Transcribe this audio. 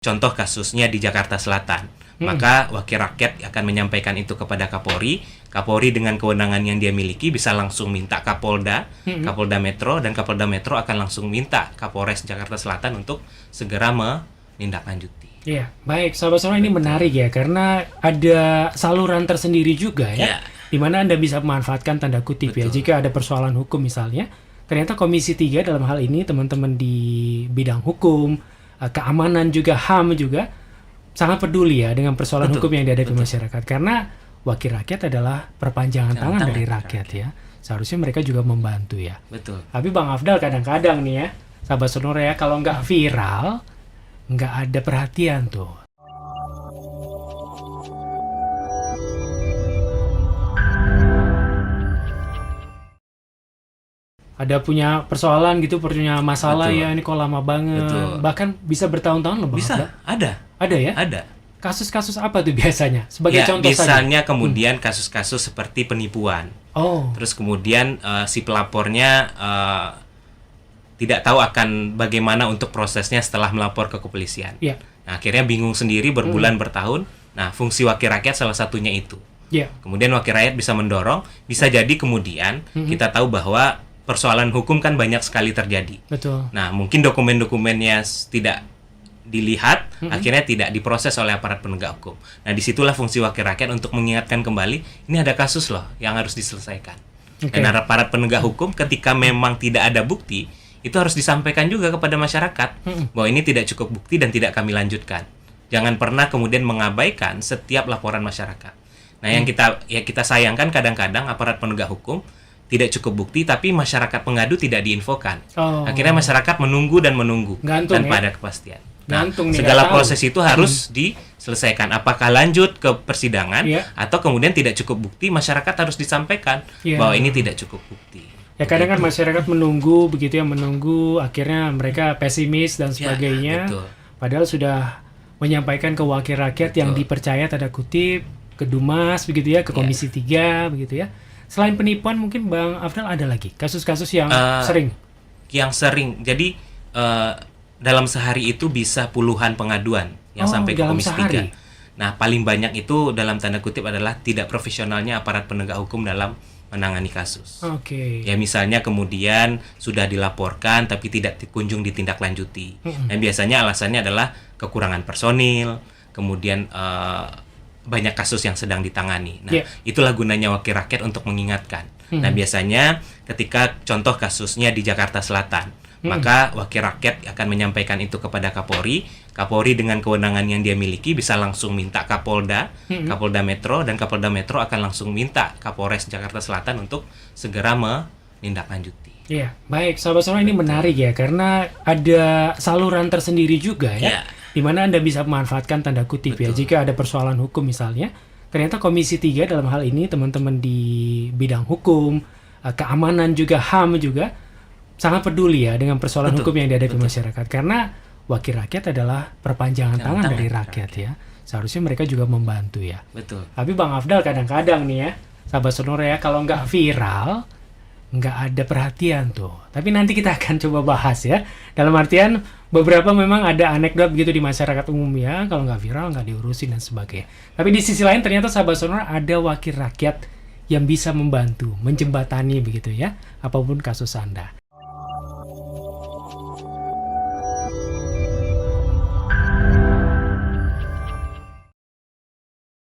Contoh kasusnya di Jakarta Selatan, maka wakil rakyat akan menyampaikan itu kepada Kapolri. Kapolri dengan kewenangan yang dia miliki bisa langsung minta Kapolda, Kapolda Metro, dan Kapolda Metro akan langsung minta Kapolres Jakarta Selatan untuk segera menindaklanjuti. Iya, baik, sahabat-sahabat, ini menarik ya, karena ada saluran tersendiri juga ya, di mana Anda bisa memanfaatkan tanda kutip ya, jika ada persoalan hukum misalnya. Ternyata Komisi 3 dalam hal ini, teman-teman di bidang hukum, keamanan juga, HAM juga, sangat peduli ya dengan persoalan hukum yang dihadapi masyarakat. Karena wakil rakyat adalah perpanjangan tangan dari rakyat ya. Seharusnya mereka juga membantu ya. Betul. Tapi Bang Afdal kadang-kadang nih ya, sahabat Sonora ya, kalau nggak viral, nggak ada perhatian tuh. Ada punya persoalan gitu, punya masalah ya, ini kok lama banget. Bahkan bisa bertahun-tahun loh Bang Afdal. Ada ya? Ada. Kasus-kasus apa tuh biasanya? Sebagai contoh misalnya saja. Kemudian kasus-kasus seperti penipuan. Oh. Terus kemudian si pelapornya tidak tahu akan bagaimana untuk prosesnya setelah melapor ke kepolisian. Yeah. Nah, akhirnya bingung sendiri berbulan bertahun. Nah, fungsi wakil rakyat salah satunya itu. Yeah. Kemudian wakil rakyat bisa mendorong, bisa jadi kemudian kita tahu bahwa persoalan hukum kan banyak sekali terjadi. Betul. Nah, mungkin dokumen-dokumennya tidak dilihat, akhirnya tidak diproses oleh aparat penegak hukum. Nah, disitulah fungsi wakil rakyat untuk mengingatkan kembali, ini ada kasus loh yang harus diselesaikan. Dan aparat penegak hukum ketika memang tidak ada bukti, itu harus disampaikan juga kepada masyarakat bahwa ini tidak cukup bukti dan tidak kami lanjutkan. Jangan pernah kemudian mengabaikan setiap laporan masyarakat. Nah, yang kita sayangkan kadang-kadang aparat penegak hukum tidak cukup bukti, tapi masyarakat pengadu tidak diinfokan. Akhirnya masyarakat menunggu dan menunggu tanpa ada kepastian. Nah, segala proses itu harus diselesaikan. Apakah lanjut ke persidangan atau kemudian tidak cukup bukti, masyarakat harus disampaikan bahwa ini tidak cukup bukti. Ya kadang kan masyarakat menunggu begitu ya, menunggu, akhirnya mereka pesimis dan sebagainya. Padahal sudah menyampaikan ke wakil rakyat yang dipercaya tanda kutip, ke Dumas begitu ya, ke Komisi 3 begitu ya. Selain penipuan mungkin Bang Afdal ada lagi kasus-kasus yang sering? Yang sering. Jadi dalam sehari itu bisa puluhan pengaduan yang sampai ke Komisi 3. Nah, paling banyak itu dalam tanda kutip adalah tidak profesionalnya aparat penegak hukum dalam menangani kasus. Ya misalnya kemudian sudah dilaporkan tapi tidak kunjung ditindaklanjuti. Dan biasanya alasannya adalah kekurangan personil, kemudian banyak kasus yang sedang ditangani. Nah, itulah gunanya wakil rakyat untuk mengingatkan. Nah, biasanya ketika contoh kasusnya di Jakarta Selatan, maka wakil rakyat akan menyampaikan itu kepada Kapolri. Kapolri dengan kewenangan yang dia miliki bisa langsung minta Kapolda, Kapolda Metro, dan Kapolda Metro akan langsung minta Kapolres Jakarta Selatan untuk segera menindaklanjuti. Iya, baik, sahabat-sahabat, ini menarik ya, karena ada saluran tersendiri juga ya. Di mana Anda bisa memanfaatkan tanda kutip ya, jika ada persoalan hukum misalnya. Ternyata Komisi 3 dalam hal ini, teman-teman di bidang hukum, keamanan juga, HAM juga, sangat peduli ya dengan persoalan hukum yang dihadapi masyarakat. Karena wakil rakyat adalah perpanjangan tangan dari rakyat ya. Seharusnya mereka juga membantu ya. Betul. Tapi Bang Afdal kadang-kadang nih ya, sahabat Sonora ya, kalau nggak viral, nggak ada perhatian tuh. Tapi nanti kita akan coba bahas ya. Dalam artian beberapa memang ada anekdot begitu di masyarakat umum ya, kalau nggak viral nggak diurusin dan sebagainya. Tapi di sisi lain ternyata sahabat Sonora ada wakil rakyat yang bisa membantu, menjembatani begitu ya, apapun kasus Anda.